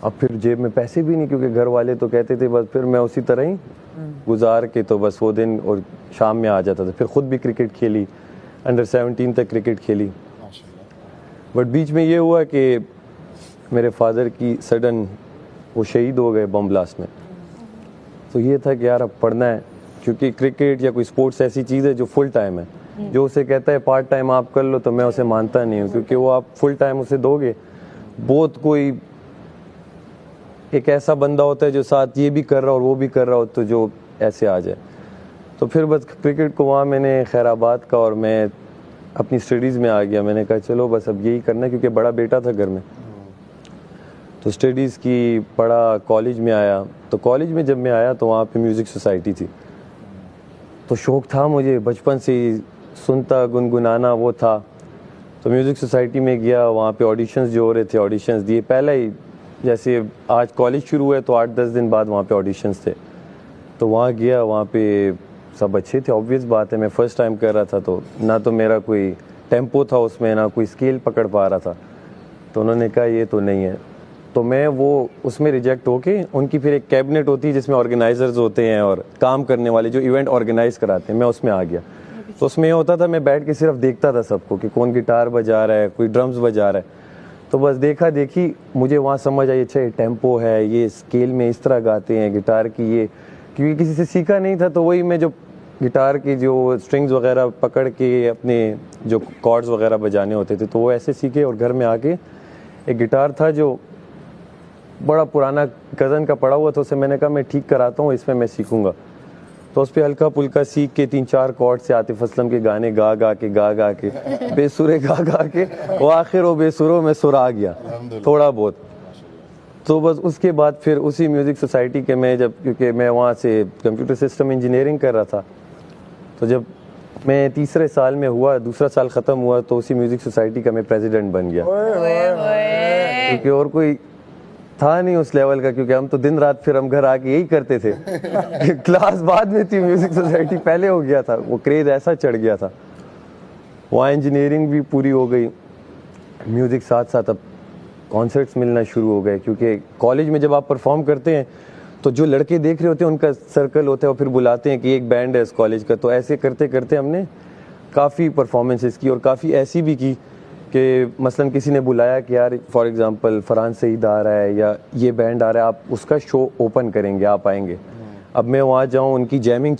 अब फिर जेब में पैसे भी नहीं, क्योंकि घर वाले तो कहते थे बस, फिर मैं उसी तरह ही गुजार के तो बस वो दिन और शाम में आ जाता था। फिर ख़ुद भी क्रिकेट खेली, अंडर 17 तक क्रिकेट खेली। बट बीच में ये हुआ कि मेरे फादर की सडन वो शहीद हो गए बम ब्लास्ट में। तो ये था कि यार अब पढ़ना है, क्योंकि क्रिकेट या कोई स्पोर्ट्स ऐसी चीज़ है जो फुल टाइम है। जो उसे कहता है पार्ट टाइम आप कर लो, तो मैं उसे मानता नहीं हूँ, क्योंकि वो आप फुल टाइम उसे दोगे, बहुत कोई एक ऐसा बंदा होता है जो साथ ये भी कर रहा और वो भी कर रहा हो, तो जो ऐसे आ जाए। तो फिर बस क्रिकेट को वहाँ मैंने खैराबाद का, और मैं अपनी स्टडीज़ में आ गया। मैंने कहा चलो बस अब यही करना है, क्योंकि बड़ा बेटा था घर में। तो स्टडीज़ की पढ़ा, कॉलेज में आया। तो कॉलेज में जब मैं आया तो वहाँ पे म्यूज़िक सोसाइटी थी। तो शौक़ था मुझे बचपन से ही, सुनता गुनगुनाना वो था। तो म्यूज़िक सोसाइटी में गया, वहाँ पे ऑडिशंस जो हो रहे थे, ऑडिशंस दिए। पहले ही जैसे आज कॉलेज शुरू हुए तो 8-10 दिन बाद वहाँ पे ऑडिशंस थे। तो वहाँ गया, वहाँ पे सब अच्छे थे। ऑब्वियस बात है, मैं फ़र्स्ट टाइम कर रहा था, तो ना तो मेरा कोई टेम्पो था उसमें, ना कोई स्केल पकड़ पा रहा था। तो उन्होंने कहा ये तो नहीं है। तो मैं वो उसमें रिजेक्ट होके, उनकी फिर एक कैबिनेट होती है जिसमें ऑर्गेनाइजर्स होते हैं और काम करने वाले जो इवेंट ऑर्गेनाइज कराते हैं, मैं उसमें आ गया। तो उसमें ये होता था, मैं बैठ के सिर्फ देखता था सबको कि कौन गिटार बजा रहा है, कोई ड्रम्स बजा रहा है। तो बस देखा देखी मुझे वहाँ समझ आई, अच्छा ये टेम्पो है, ये स्केल में इस तरह गाते हैं गिटार की, ये क्योंकि किसी से सीखा नहीं था। तो वही मैं जो गिटार की जो स्ट्रिंग्स वगैरह पकड़ के अपने जो कॉर्ड्स वगैरह बजाने होते थे, तो वो ऐसे सीखे। और घर में आके एक गिटार था जो बड़ा पुराना कज़न का पड़ा हुआ था, उसे मैंने कहा मैं ठीक कराता हूँ, इसमें मैं सीखूंगा। तो उस पर हल्का पुल्का सीख के 3-4 कॉर्ड से आतिफ असलम के गाने गा गा के बेसुरे गा के वो आखिर वो बेसुरों में सुर आ गया थोड़ा बहुत। तो बस उसके बाद फिर उसी म्यूज़िक सोसाइटी के मैं जब, क्योंकि मैं वहाँ से कंप्यूटर सिस्टम इंजीनियरिंग कर रहा था, तो जब मैं तीसरे साल में हुआ, दूसरा साल ख़त्म हुआ, तो उसी म्यूज़िक सोसाइटी का मैं प्रेसिडेंट बन गया। क्योंकि और कोई था नहीं उस लेवल का, क्योंकि हम तो दिन रात फिर हम घर आके यही करते थे। क्लास बाद में थी, म्यूज़िक सोसाइटी पहले हो गया था, वो क्रेज़ ऐसा चढ़ गया था। वहाँ इंजीनियरिंग भी पूरी हो गई, म्यूज़िक साथ साथ अब कॉन्सर्ट्स मिलना शुरू हो गए। क्योंकि कॉलेज में जब आप परफॉर्म करते हैं तो जो लड़के देख रहे होते हैं उनका सर्कल होता है, और फिर बुलाते हैं कि एक बैंड है इस कॉलेज का। तो ऐसे करते करते हमने काफ़ी परफॉर्मेंसेस की, और काफ़ी ऐसी भी की कि मसलन किसी ने बुलाया कि यार फॉर एग्जांपल फरहान सईद आ रहा है या ये बैंड आ रहा है, आप उसका शो ओपन करेंगे, आप आएंगे। अब मैं वहाँ जाऊँ, उनकी जैमिंग